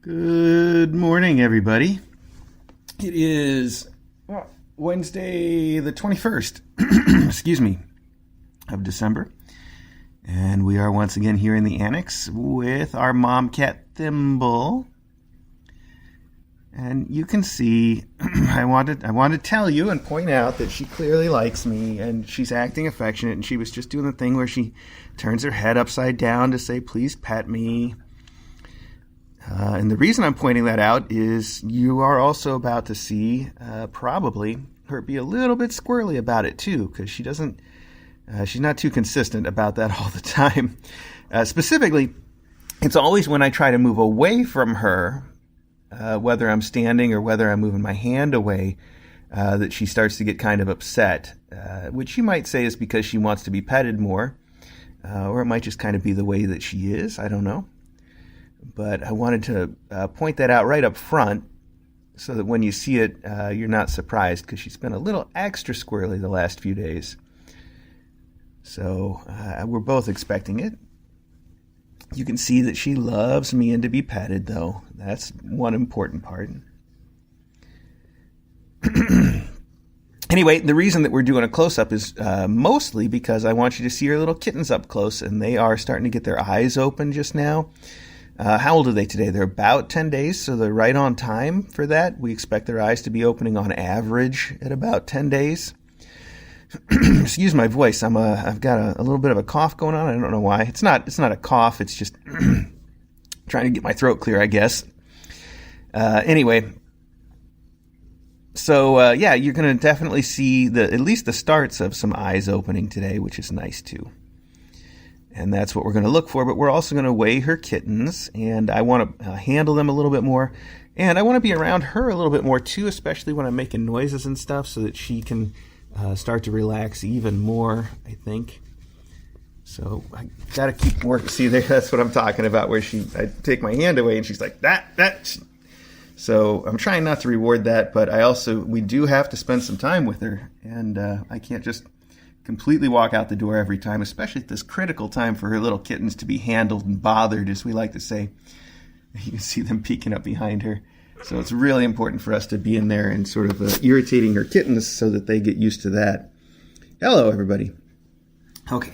Good morning, everybody. It is Wednesday the 21st, excuse me, of December. And we are once again here in the annex with our mom cat, Thimble. And you can see, I want to tell you and point out that she clearly likes me and she's acting affectionate. And she was just doing the thing where she turns her head upside down to say, please pet me. And the reason I'm pointing that out is you are also about to see probably her be a little bit squirrely about it too, because she's not too consistent about that all the time. Specifically, it's always when I try to move away from her, whether I'm standing or whether I'm moving my hand away, that she starts to get kind of upset, which you might say is because she wants to be petted more, or it might just kind of be the way that she is. I don't know. But I wanted to point that out right up front so that when you see it, you're not surprised, because she's been a little extra squirrely the last few days. So we're both expecting it. You can see that she loves me and to be petted, though. That's one important part. Anyway, the reason that we're doing a close-up is mostly because I want you to see our little kittens up close, and they are starting to get their eyes open just now. How old are they today? They're about 10 days, so they're right on time for that. We expect their eyes to be opening on average at about 10 days. Excuse my voice. I've got a little bit of a cough going on. I don't know why. It's not a cough. It's just trying to get my throat clear, I guess. Anyway, so yeah, you're going to definitely see at least the starts of some eyes opening today, which is nice too. And that's what we're going to look for, but we're also going to weigh her kittens, and I want to handle them a little bit more, and I want to be around her a little bit more too, especially when I'm making noises and stuff, so that she can start to relax even more, I think. So I got to keep working. See, that's what I'm talking about, where I take my hand away, and she's like, that. So I'm trying not to reward that, but we do have to spend some time with her, and I can't just completely walk out the door every time, especially at this critical time for her little kittens to be handled and bothered, as we like to say. You can see them peeking up behind her. So it's really important for us to be in there and sort of irritating her kittens so that they get used to that. Hello, everybody. Okay,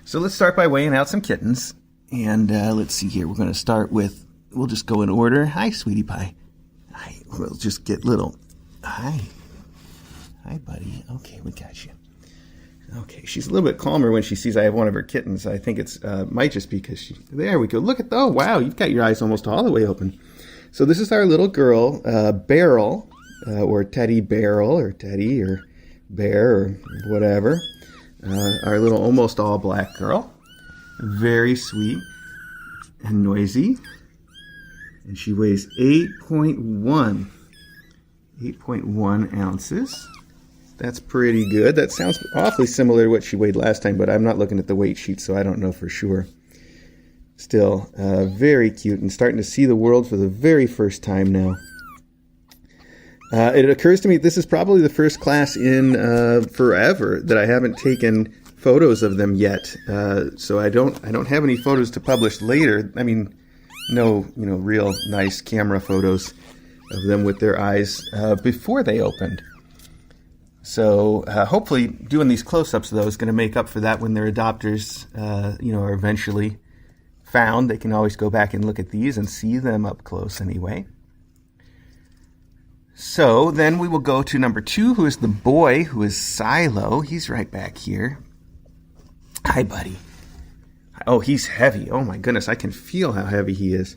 so let's start by weighing out some kittens. And let's see here. We're going to start with, we'll just go in order. Hi, sweetie pie. Hi. We'll just get little. Hi. Hi, buddy. Okay, we got you. Okay, she's a little bit calmer when she sees I have one of her kittens. I think it's might just be because there we go. Look at, oh, wow, you've got your eyes almost all the way open. So this is our little girl, Beryl, or Teddy Beryl, or Teddy, or Bear, or whatever. Our little almost all black girl. Very sweet and noisy. And she weighs 8.1 ounces. That's pretty good. That sounds awfully similar to what she weighed last time, but I'm not looking at the weight sheet, so I don't know for sure. Still, very cute and starting to see the world for the very first time now. It occurs to me this is probably the first class in forever that I haven't taken photos of them yet. So I don't have any photos to publish later. I mean, no, real nice camera photos of them with their eyes before they opened. So hopefully doing these close-ups, though, is going to make up for that when their adopters, are eventually found. They can always go back and look at these and see them up close anyway. So then we will go to number 2, who is the boy, who is Silo. He's right back here. Hi, buddy. Oh, he's heavy. Oh, my goodness. I can feel how heavy he is.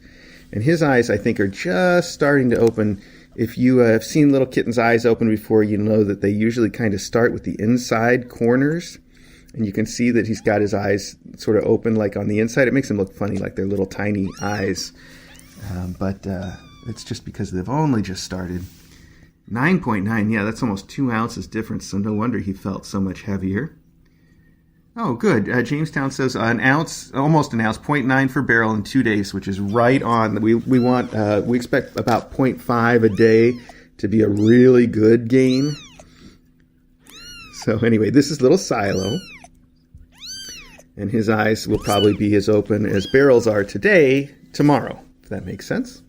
And his eyes, I think, are just starting to open. If you have seen little kittens' eyes open before, you know that they usually kind of start with the inside corners. And you can see that he's got his eyes sort of open like on the inside. It makes them look funny, like they're little tiny eyes. But it's just because they've only just started. 9.9, yeah, that's almost 2 ounces difference, so no wonder he felt so much heavier. Oh, good. Jamestown says an ounce, almost an ounce, 0.9 for Beryl in 2 days, which is right on. We expect about 0.5 a day to be a really good gain. So anyway, this is little Silo. And his eyes will probably be as open as Beryl's are tomorrow, if that makes sense.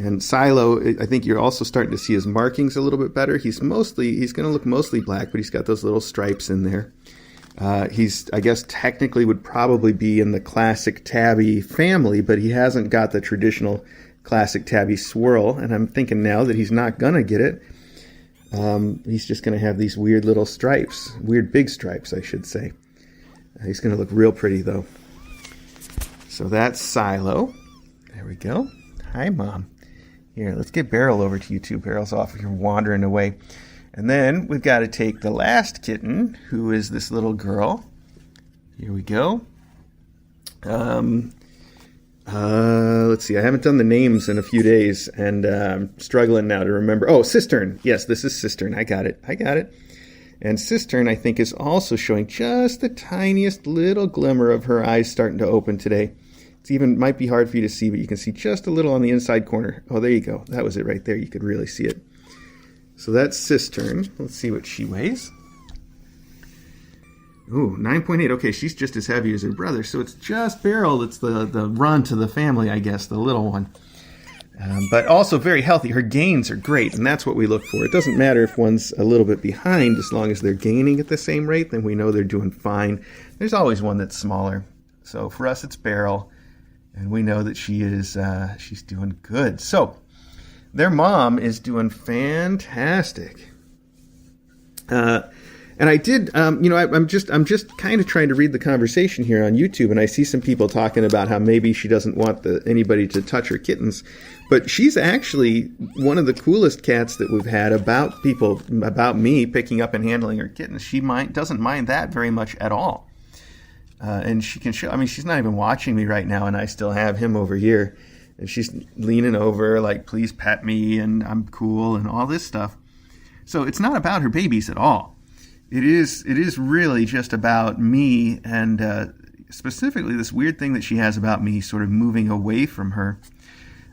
And Silo, I think you're also starting to see his markings a little bit better. He's going to look mostly black, but he's got those little stripes in there. He's, I guess, technically would probably be in the classic tabby family, but he hasn't got the traditional classic tabby swirl. And I'm thinking now that he's not going to get it. He's just going to have these weird little stripes, weird big stripes, I should say. He's going to look real pretty, though. So that's Silo. There we go. Hi, Mom. Here, let's get Beryl over to you too. Beryl's off here wandering away. And then we've got to take the last kitten, who is this little girl. Here we go. Let's see. I haven't done the names in a few days, and I'm struggling now to remember. Oh, Cistern. Yes, this is Cistern. I got it. And Cistern, I think, is also showing just the tiniest little glimmer of her eyes starting to open today. It's even might be hard for you to see, but you can see just a little on the inside corner. Oh, there you go. That was it right there. You could really see it. So that's Cistern. Let's see what she weighs. Ooh, 9.8. Okay, she's just as heavy as her brother. So it's just Beryl that's the run to the family, I guess, the little one. But also very healthy. Her gains are great, and that's what we look for. It doesn't matter if one's a little bit behind. As long as they're gaining at the same rate, then we know they're doing fine. There's always one that's smaller. So for us, it's Beryl. And we know that she's doing good. So their mom is doing fantastic. And I did, I'm just kind of trying to read the conversation here on YouTube, and I see some people talking about how maybe she doesn't want anybody to touch her kittens, but she's actually one of the coolest cats that we've had about me picking up and handling her kittens. She doesn't mind that very much at all. And she can show, I mean, she's not even watching me right now, and I still have him over here. And she's leaning over, like, please pet me, and I'm cool, and all this stuff. So it's not about her babies at all. It is really just about me, and specifically this weird thing that she has about me sort of moving away from her,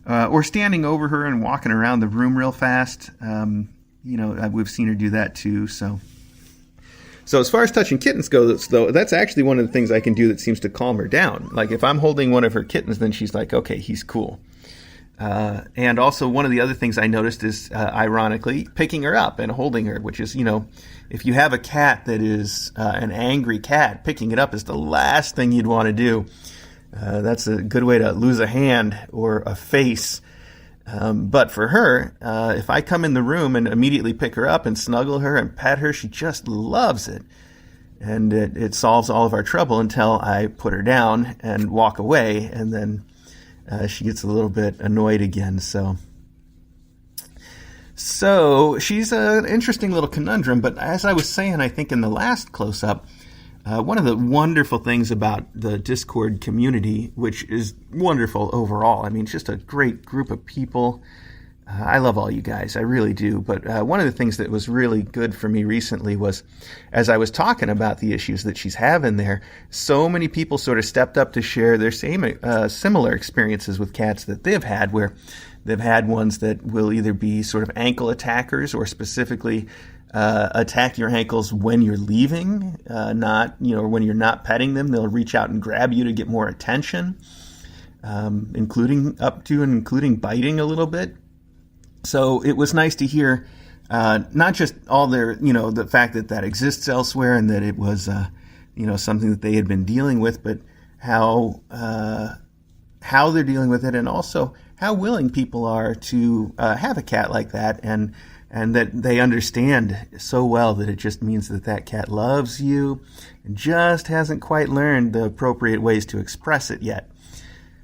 or standing over her and walking around the room real fast. We've seen her do that too, So as far as touching kittens goes, though, that's actually one of the things I can do that seems to calm her down. Like if I'm holding one of her kittens, then she's like, okay, he's cool. And also one of the other things I noticed is, ironically, picking her up and holding her, which is, if you have a cat that is an angry cat, picking it up is the last thing you'd want to do. That's a good way to lose a hand or a face. But for her, if I come in the room and immediately pick her up and snuggle her and pet her, she just loves it. And it solves all of our trouble until I put her down and walk away, and then she gets a little bit annoyed again. So she's an interesting little conundrum. But as I was saying, I think in the last close-up, one of the wonderful things about the Discord community, which is wonderful overall, I mean, it's just a great group of people. I love all you guys, I really do. But one of the things that was really good for me recently was, as I was talking about the issues that she's having there, so many people sort of stepped up to share their similar experiences with cats that they've had, where they've had ones that will either be sort of ankle attackers or specifically attack your ankles when you're leaving, when you're not petting them. They'll reach out and grab you to get more attention, including biting a little bit. So it was nice to hear not just all their, the fact that exists elsewhere and that it was, something that they had been dealing with, but how they're dealing with it, and also how willing people are to have a cat like that, and that they understand so well that it just means that cat loves you and just hasn't quite learned the appropriate ways to express it yet.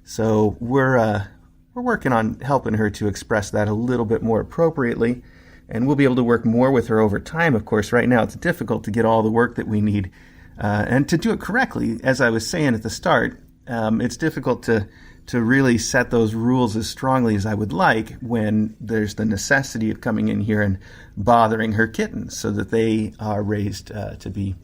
So we're working on helping her to express that a little bit more appropriately, and we'll be able to work more with her over time. Of course, right now it's difficult to get all the work that we need, and to do it correctly. As I was saying at the start, it's difficult to really set those rules as strongly as I would like when there's the necessity of coming in here and bothering her kittens so that they are raised to be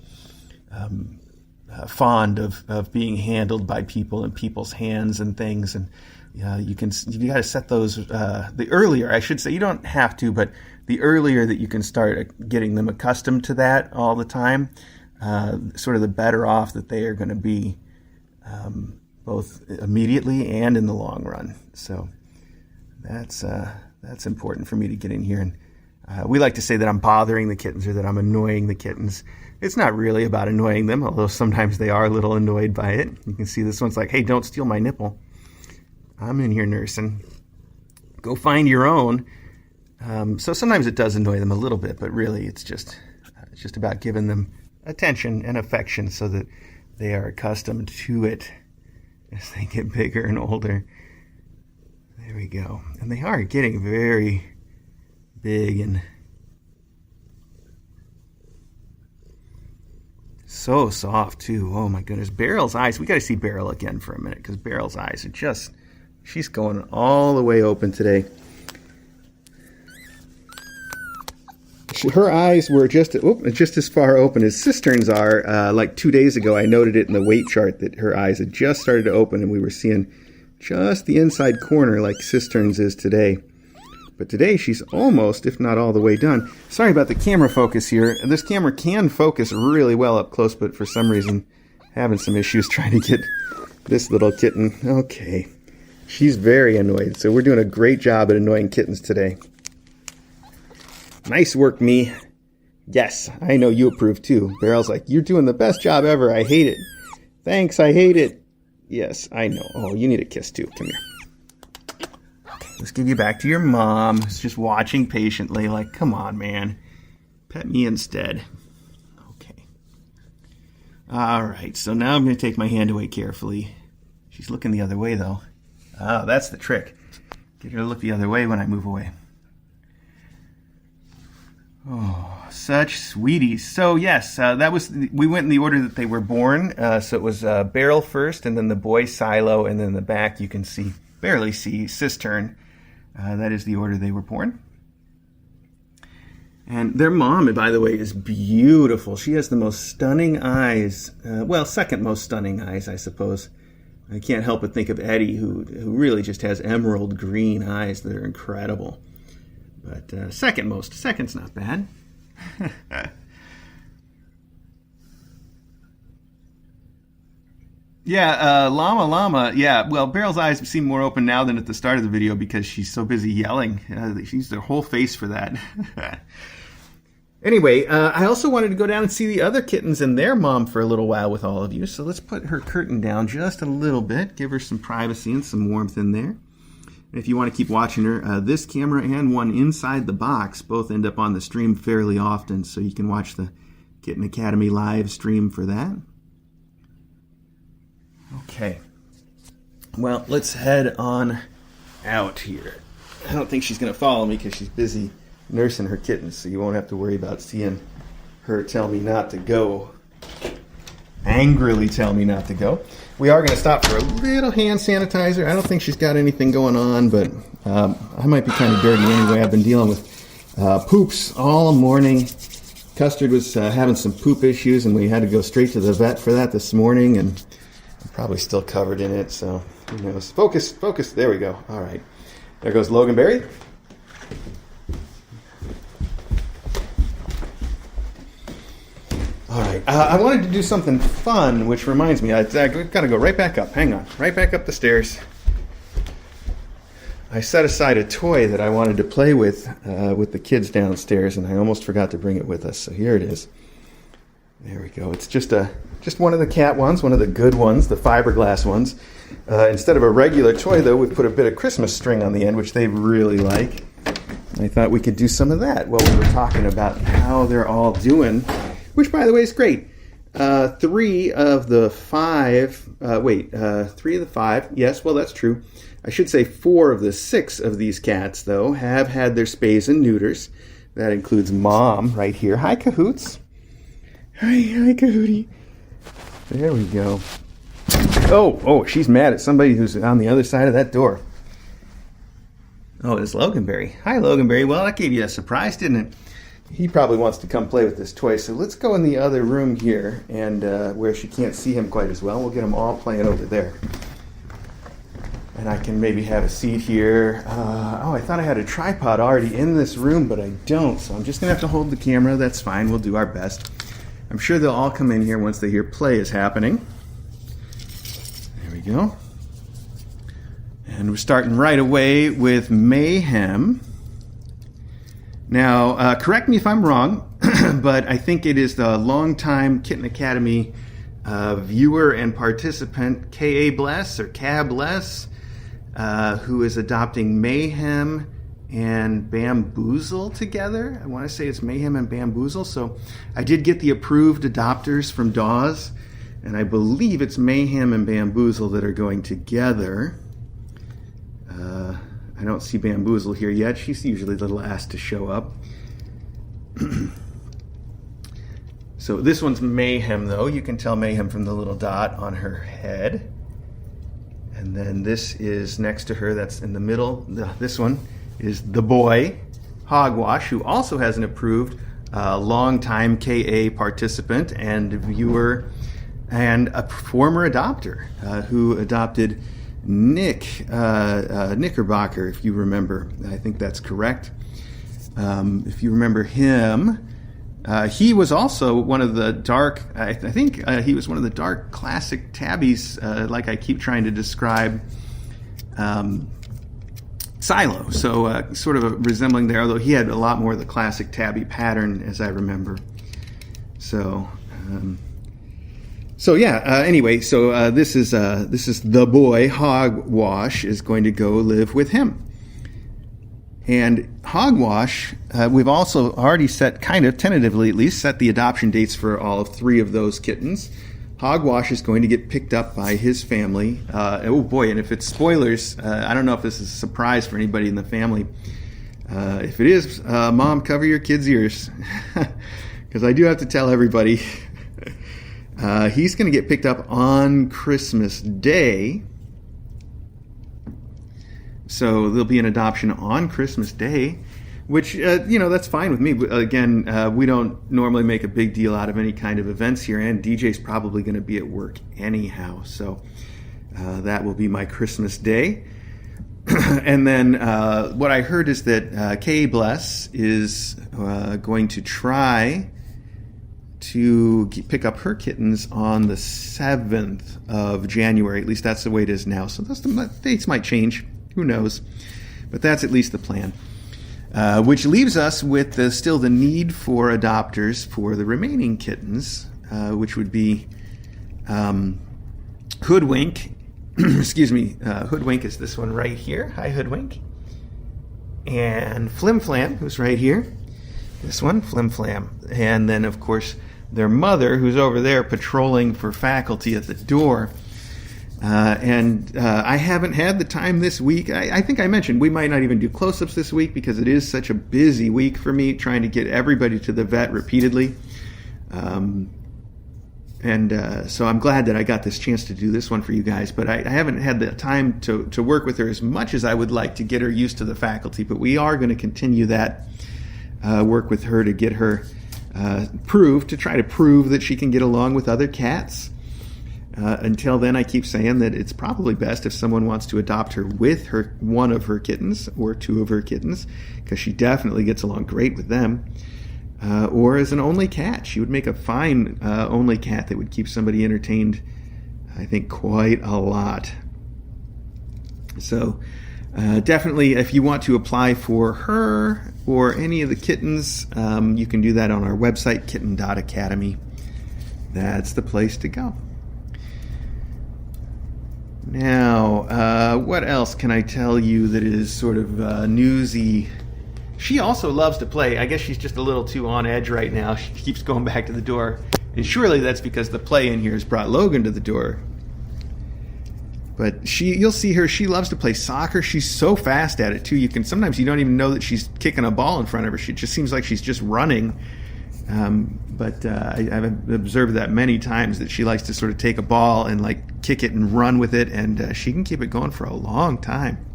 fond of being handled by people and people's hands and things. And you got to set those the earlier, I should say. You don't have to, but the earlier that you can start getting them accustomed to that all the time, sort of the better off that they are going to be, both immediately and in the long run. So That's important for me to get in here. And we like to say that I'm bothering the kittens or that I'm annoying the kittens. It's not really about annoying them, although sometimes they are a little annoyed by it. You can see this one's like, hey, don't steal my nipple. I'm in here nursing. Go find your own. So sometimes it does annoy them a little bit, but really it's just about giving them attention and affection so that they are accustomed to it as they get bigger and older. There we go. And they are getting very big and so soft too. Oh my goodness. Beryl's eyes. We got to see Beryl again for a minute because Beryl's eyes are just, she's going all the way open today. Her eyes were just as far open as Cistern's are. Like 2 days ago, I noted it in the weight chart that her eyes had just started to open and we were seeing just the inside corner like Cistern's is today. But today she's almost, if not all the way done. Sorry about the camera focus here. This camera can focus really well up close, but for some reason having some issues trying to get this little kitten. Okay. She's very annoyed, so we're doing a great job at annoying kittens today. Nice work, me. Yes, I know you approve too. Beryl's like, you're doing the best job ever. I hate it. Thanks, I hate it. Yes, I know. Oh, you need a kiss too. Come here. Let's give you back to your mom. Who's just watching patiently like, come on, man. Pet me instead. Okay. All right, so now I'm going to take my hand away carefully. She's looking the other way, though. Oh, that's the trick. Get her to look the other way when I move away. Oh, such sweeties. So, yes, we went in the order that they were born. So it was Beryl first, and then the boy Silo, and then in the back you can barely see Cistern. That is the order they were born. And their mom, by the way, is beautiful. She has the most stunning eyes. Second most stunning eyes, I suppose. I can't help but think of Eddie, who really just has emerald green eyes that are incredible. But second's not bad. Yeah, Llama. Yeah, well, Beryl's eyes seem more open now than at the start of the video because she's so busy yelling. She used her whole face for that. Anyway, I also wanted to go down and see the other kittens and their mom for a little while with all of you. So let's put her curtain down just a little bit, give her some privacy and some warmth in there. And if you want to keep watching her, this camera and one inside the box both end up on the stream fairly often, so you can watch the Kitten Academy live stream for that. Okay, well, let's head on out here. I don't think she's going to follow me because she's busy nursing her kittens, so you won't have to worry about seeing her tell me not to go. Angrily tell me not to go. We are going to stop for a little hand sanitizer. I don't think she's got anything going on, but I might be kind of dirty anyway. I've been dealing with poops all morning. Custard was having some poop issues, and we had to go straight to the vet for that this morning, and I'm probably still covered in it, so who knows. Focus. There we go. All right. There goes Loganberry. All right. I wanted to do something fun, which reminds me, I've got to go right back up. Hang on. Right back up the stairs. I set aside a toy that I wanted to play with the kids downstairs, and I almost forgot to bring it with us, so here it is. There we go. It's just one of the cat ones, one of the good ones, the fiberglass ones. Instead of a regular toy, though, we've put a bit of Christmas string on the end, which they really like. I thought we could do some of that while we were talking about how they're all doing, which, by the way, is great. 3 of the 5, yes, well, that's true. I should say 4 of the 6 of these cats, though, have had their spays and neuters. That includes Mom right here. Hi, Cahoots. Hi, Cahootie. There we go. Oh, she's mad at somebody who's on the other side of that door. Oh, it's Loganberry. Hi, Loganberry. Well, that gave you a surprise, didn't it? He probably wants to come play with this toy, so let's go in the other room here, and where she can't see him quite as well. We'll get them all playing over there. And I can maybe have a seat here. I thought I had a tripod already in this room, but I don't, so I'm just going to have to hold the camera. That's fine. We'll do our best. I'm sure they'll all come in here once they hear play is happening. There we go. And we're starting right away with Mayhem. Now, correct me if I'm wrong, but I think it is the longtime Kitten Academy viewer and participant, K.A. Bless or Cab Bless, who is adopting Mayhem and Bamboozle together. I want to say it's Mayhem and Bamboozle. So I did get the approved adopters from Dawes, and I believe it's Mayhem and Bamboozle that are going together. I don't see Bamboozle here yet. She's usually the last to show up. So this one's Mayhem, though. You can tell Mayhem from the little dot on her head. And then this is next to her, that's in the middle. This one is the boy, Hogwash, who also has an approved longtime KA participant and viewer and a former adopter who adopted Nick Knickerbocker, if you remember. I think that's correct. If you remember him, he was also one of the dark, I think he was one of the dark classic tabbies, like I keep trying to describe Silo. So sort of resembling there, although he had a lot more of the classic tabby pattern, as I remember. Anyway, this is the boy, Hogwash, is going to go live with him. And Hogwash, we've also already set, kind of tentatively at least, set the adoption dates for all 3 of those kittens. Hogwash is going to get picked up by his family. Oh boy, and if it's spoilers, I don't know if this is a surprise for anybody in the family. If it is, Mom, cover your kids' ears. Because I do have to tell everybody. He's going to get picked up on Christmas Day. So there'll be an adoption on Christmas Day, which, that's fine with me. Again, we don't normally make a big deal out of any kind of events here, and DJ's probably going to be at work anyhow. So that will be my Christmas Day. And then what I heard is that K. Bless is going to try to pick up her kittens on the 7th of January. At least that's the way it is now. So the dates might change. Who knows? But that's at least the plan. Which leaves us with still the need for adopters for the remaining kittens, which would be Hoodwink. Excuse me. Hoodwink is this one right here. Hi, Hoodwink. And Flim Flam, who's right here. This one, Flim Flam. And then, of course, their mother, who's over there patrolling for faculty at the door. I haven't had the time this week. I think I mentioned we might not even do close-ups this week because it is such a busy week for me trying to get everybody to the vet repeatedly. So I'm glad that I got this chance to do this one for you guys, but I haven't had the time to work with her as much as I would like to get her used to the faculty, but we are going to continue that work with her to get her try to prove that she can get along with other cats. Until then, I keep saying that it's probably best if someone wants to adopt her with one of her kittens or 2 of her kittens, because she definitely gets along great with them. Or as an only cat. She would make a fine only cat that would keep somebody entertained, I think, quite a lot. So definitely, if you want to apply for her or any of the kittens, you can do that on our website, kitten.academy. That's the place to go. Now, what else can I tell you that is sort of newsy? She also loves to play. I guess she's just a little too on edge right now. She keeps going back to the door. And surely that's because the play in here has brought Logan to the door. But you'll see her, she loves to play soccer. She's so fast at it, too. Sometimes you don't even know that she's kicking a ball in front of her. She just seems like she's just running. But I've observed that many times, that she likes to sort of take a ball and like kick it and run with it, and she can keep it going for a long time.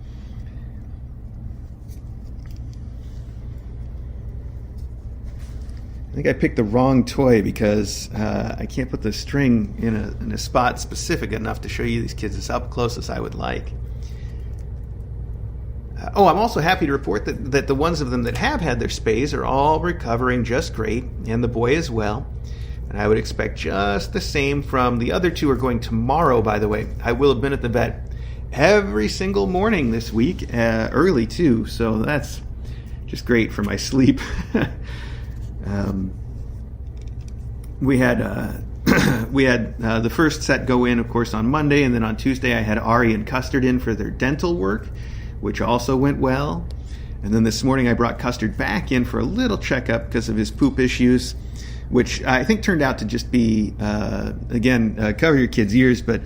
I think I picked the wrong toy because I can't put the string in a spot specific enough to show you these kids as up close as I would like. I'm also happy to report that the ones of them that have had their spays are all recovering just great, and the boy as well. And I would expect just the same from the other 2 are going tomorrow, by the way. I will have been at the vet every single morning this week, early too. So that's just great for my sleep. We had the first set go in, of course, on Monday, and then on Tuesday I had Ari and Custard in for their dental work, which also went well. And then this morning I brought Custard back in for a little checkup because of his poop issues, which I think turned out to just be, cover your kids' ears, but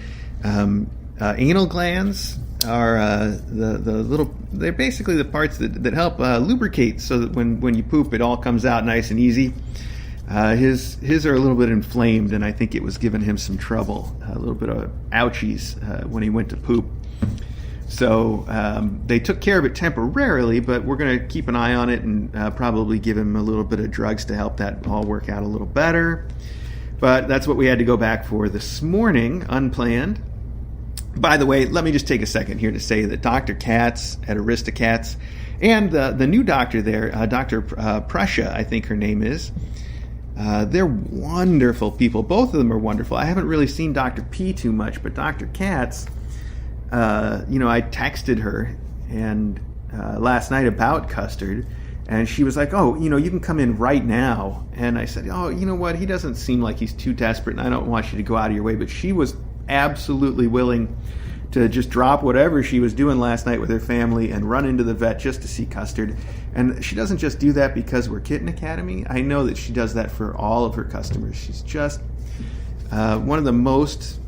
anal glands are they're basically the parts that help lubricate so that when you poop, it all comes out nice and easy. His are a little bit inflamed, and I think it was giving him some trouble, a little bit of ouchies when he went to poop. So they took care of it temporarily, but we're going to keep an eye on it and probably give him a little bit of drugs to help that all work out a little better. But that's what we had to go back for this morning, unplanned. By the way, let me just take a second here to say that Dr. Katz at Aristocats and the new doctor there, Dr. Prussia, I think her name is, they're wonderful people. Both of them are wonderful. I haven't really seen Dr. P too much, but Dr. Katz, I texted her and last night about Custard, and she was like, "Oh, you can come in right now." And I said, "Oh, you know what? He doesn't seem like he's too desperate, and I don't want you to go out of your way." But she was absolutely willing to just drop whatever she was doing last night with her family and run into the vet just to see Custard. And she doesn't just do that because we're Kitten Academy. I know that she does that for all of her customers. She's just one of the most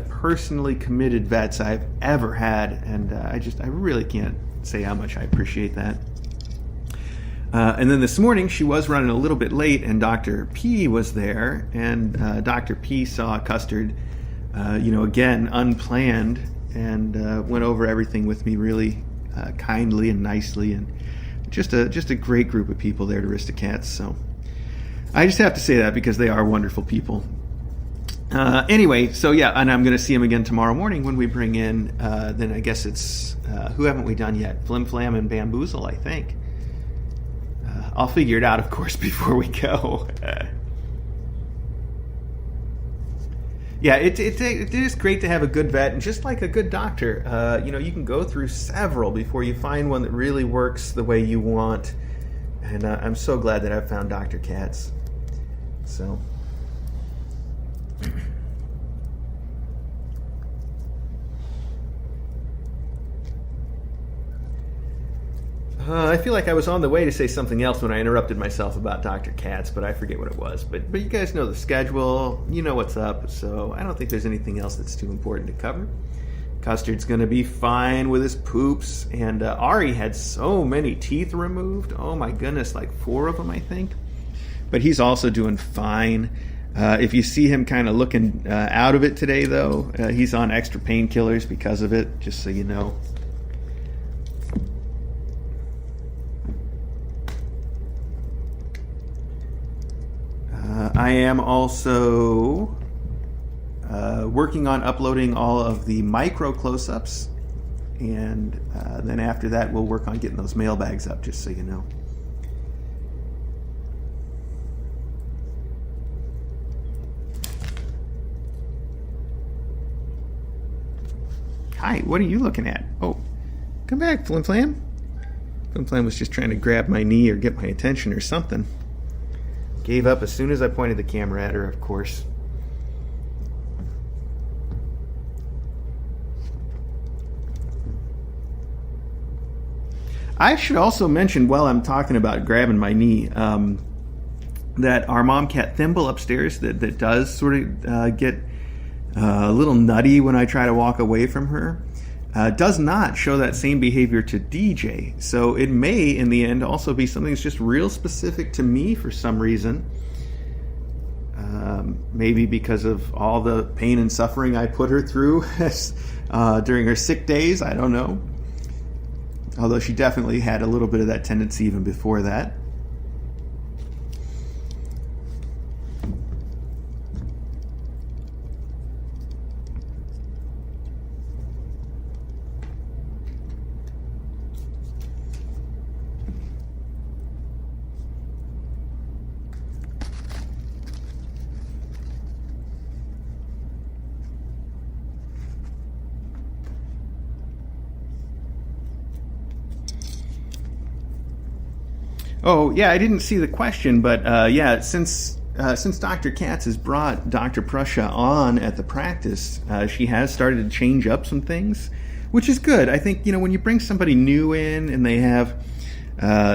personally committed vets I've ever had, and I really can't say how much I appreciate that. And then this morning she was running a little bit late, and Dr. P was there, and Dr. P saw Custard, again unplanned, and went over everything with me really kindly and nicely, and just a great group of people there at Aristocats. So I just have to say that because they are wonderful people. Anyway, so yeah, and I'm going to see him again tomorrow morning when we bring in, then I guess it's, who haven't we done yet? Flim Flam and Bamboozle, I think. I'll figure it out, of course, before we go. Yeah, it is great to have a good vet, and just like a good doctor, you can go through several before you find one that really works the way you want. And I'm so glad that I've found Dr. Katz. So... I feel like I was on the way to say something else when I interrupted myself about Dr. Katz, but I forget what it was. But you guys know the schedule, you know what's up, so I don't think there's anything else that's too important to cover. Custard's going to be fine with his poops, and Ari had so many teeth removed. Oh my goodness, 4 of them, I think. But he's also doing fine. If you see him kind of looking out of it today, though, he's on extra painkillers because of it, just so you know. I am also working on uploading all of the micro close-ups, and then after that we'll work on getting those mailbags up, just so you know. Hi, what are you looking at? Oh, come back, Flim Flam. Flim Flam was just trying to grab my knee or get my attention or something. Gave up as soon as I pointed the camera at her, of course. I should also mention, while I'm talking about grabbing my knee, that our mom cat Thimble upstairs that does sort of get a little nutty when I try to walk away from her, does not show that same behavior to DJ. So it may, in the end, also be something that's just real specific to me for some reason. Maybe because of all the pain and suffering I put her through during her sick days. I don't know. Although she definitely had a little bit of that tendency even before that. Oh, yeah, I didn't see the question, but yeah, since Dr. Katz has brought Dr. Prussia on at the practice, she has started to change up some things, which is good. I think, when you bring somebody new in and they have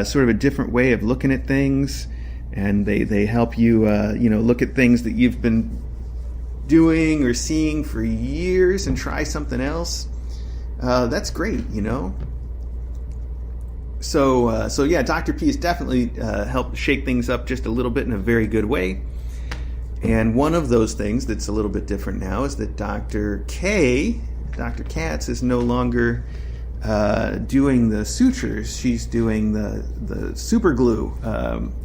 sort of a different way of looking at things, and they help you, look at things that you've been doing or seeing for years and try something else, that's great, So yeah, Dr. P has definitely helped shake things up just a little bit in a very good way. And one of those things that's a little bit different now is that Dr. Katz, is no longer doing the sutures. She's doing the super glue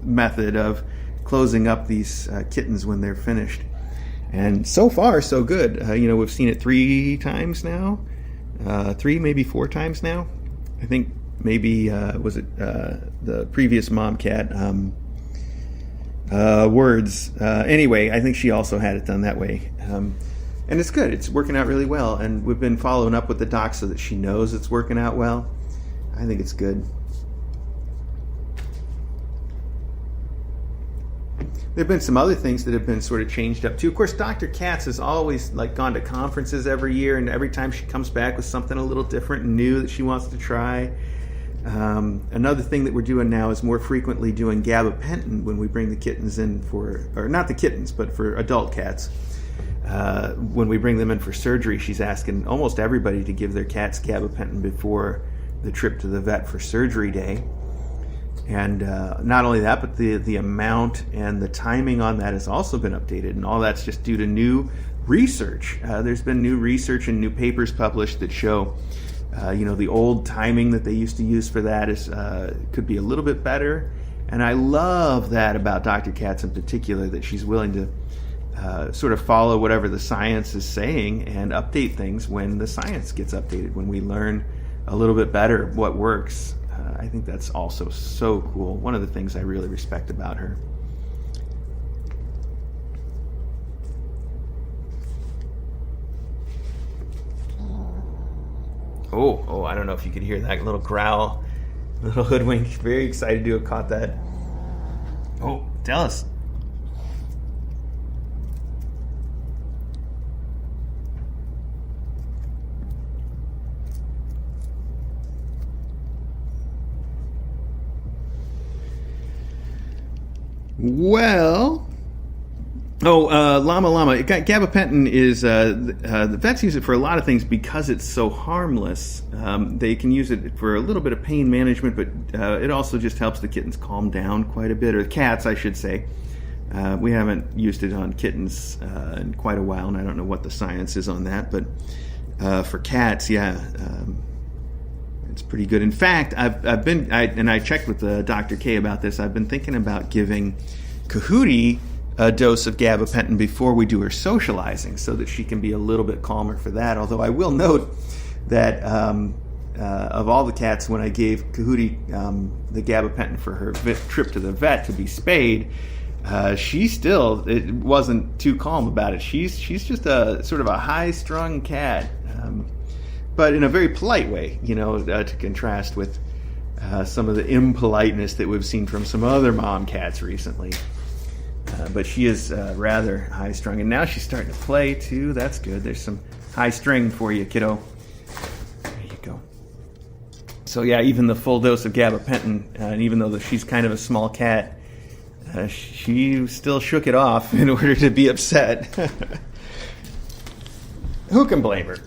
method of closing up these kittens when they're finished. And so far, so good. We've seen it 3 times now, 3, maybe 4 times now. I think maybe was it the previous mom cat, Words. Anyway, I think she also had it done that way. And it's good. It's working out really well. And we've been following up with the doc so that she knows it's working out well. I think it's good. There have been some other things that have been sort of changed up too. Of course, Dr. Katz has always gone to conferences every year, and every time she comes back with something a little different and new that she wants to try. Another thing that we're doing now is more frequently doing gabapentin when we bring the kittens in or not the kittens, but for adult cats. When we bring them in for surgery, she's asking almost everybody to give their cats gabapentin before the trip to the vet for surgery day. And not only that, but the amount and the timing on that has also been updated, and all that's just due to new research. There's been new research and new papers published that show the old timing that they used to use for that could be a little bit better. And I love that about Dr. Katz in particular, that she's willing to sort of follow whatever the science is saying and update things when the science gets updated, when we learn a little bit better what works. I think that's also so cool. One of the things I really respect about her. Oh, I don't know if you could hear that little growl. Little hoodwink. Very excited to have caught that. Oh, Dallas. Well, llama. Gabapentin is, the vets use it for a lot of things because it's so harmless. They can use it for a little bit of pain management, but it also just helps the kittens calm down quite a bit, or cats, I should say. We haven't used it on kittens in quite a while, and I don't know what the science is on that, but for cats, yeah, it's pretty good. In fact, I checked with Dr. K about this. I've been thinking about giving Kahootie a dose of gabapentin before we do her socializing, so that she can be a little bit calmer for that. Although I will note that of all the cats, when I gave Kahootie the gabapentin for her trip to the vet to be spayed, it wasn't too calm about it. She's just a sort of a high-strung cat. But in a very polite way, to contrast with some of the impoliteness that we've seen from some other mom cats recently. But she is rather high-strung, and now she's starting to play, too. That's good. There's some high string for you, kiddo. There you go. So, yeah, even the full dose of gabapentin, and even though she's kind of a small cat, she still shook it off in order to be upset. Who can blame her?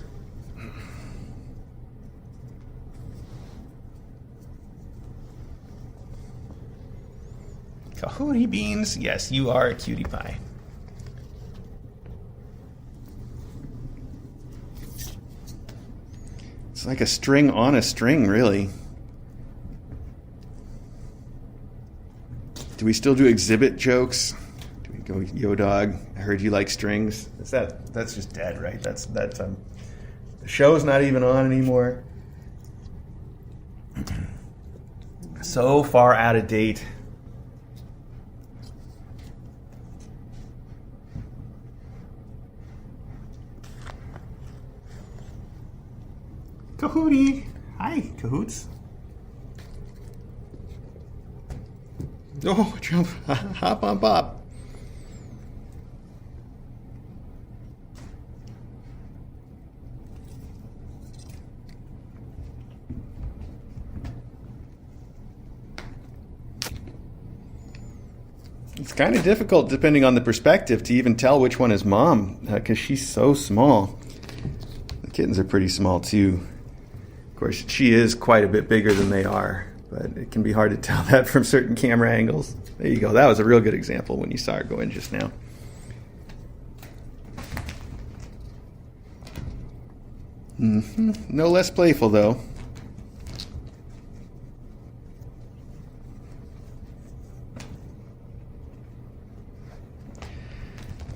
Kahootie Beans, yes, you are a cutie pie. It's like a string on a string, really. Do we still do exhibit jokes? Do we go, yo dog, I heard you like strings? That's just dead, right? That's the show's not even on anymore. So far out of date. Kahootie! Hi, Cahoots. Oh, jump, hop on Bob. It's kind of difficult, depending on the perspective, to even tell which one is mom, because she's so small. The kittens are pretty small, too. Of course, she is quite a bit bigger than they are, but it can be hard to tell that from certain camera angles. There you go. That was a real good example when you saw her go in just now. No less playful, though.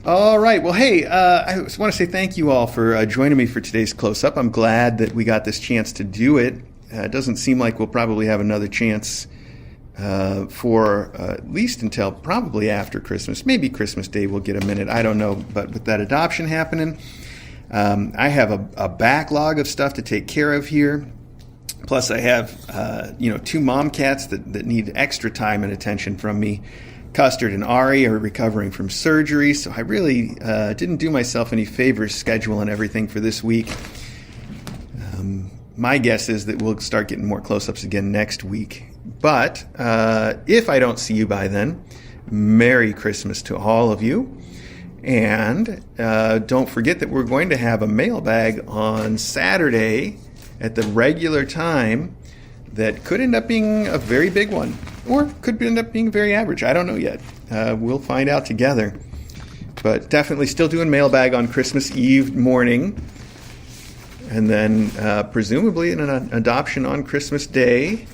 All right. Well, hey, I just want to say thank you all for joining me for today's close-up. I'm glad that we got this chance to do it. It doesn't seem like we'll probably have another chance for at least until probably after Christmas. Maybe Christmas Day we'll get a minute. I don't know. But with that adoption happening, I have a backlog of stuff to take care of here. Plus, I have 2 mom cats that need extra time and attention from me. Custard and Ari are recovering from surgery, so I really didn't do myself any favors scheduling everything for this week. My guess is that we'll start getting more close-ups again next week. But if I don't see you by then, Merry Christmas to all of you. And don't forget that we're going to have a mailbag on Saturday at the regular time that could end up being a very big one, or could end up being very average. I don't know yet. We'll find out together. But definitely still doing mailbag on Christmas Eve morning, and then presumably an adoption on Christmas Day.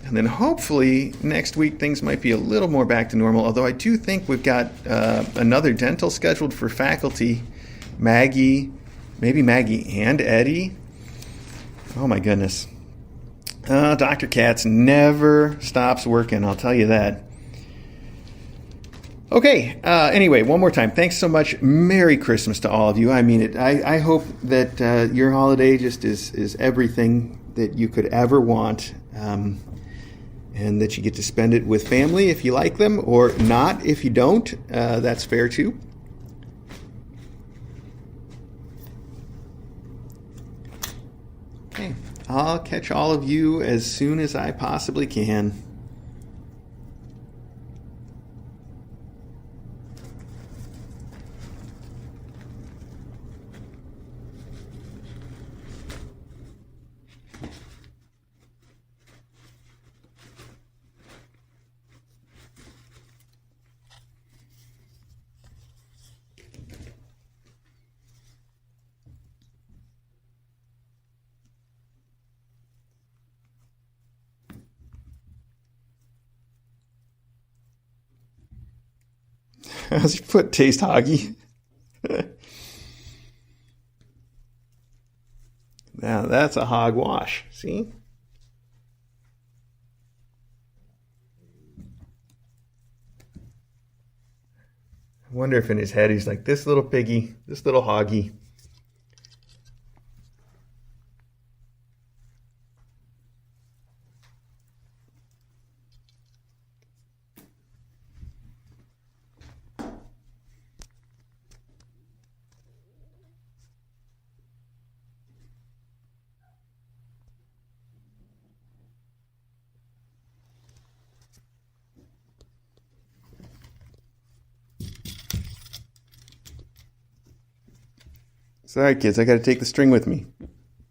And then hopefully next week things might be a little more back to normal, although I do think we've got another dental scheduled for faculty. Maggie, maybe Maggie and Eddie. Oh my goodness. Dr. Katz never stops working, I'll tell you that. Okay, anyway, one more time. Thanks so much. Merry Christmas to all of you. I mean it. I hope that your holiday just is everything that you could ever want, and that you get to spend it with family if you like them, or not if you don't. That's fair too. Okay. I'll catch all of you as soon as I possibly can. How's your foot taste, Hoggy? Now that's a hog wash. See? I wonder if in his head he's like, this little piggy, this little hoggy. Sorry, kids, I got to take the string with me.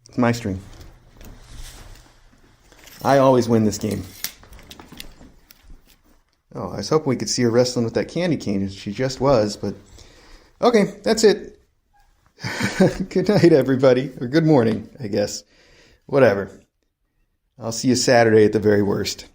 It's my string. I always win this game. Oh, I was hoping we could see her wrestling with that candy cane. She just was, but... Okay, that's it. Good night, everybody. Or good morning, I guess. Whatever. I'll see you Saturday at the very worst.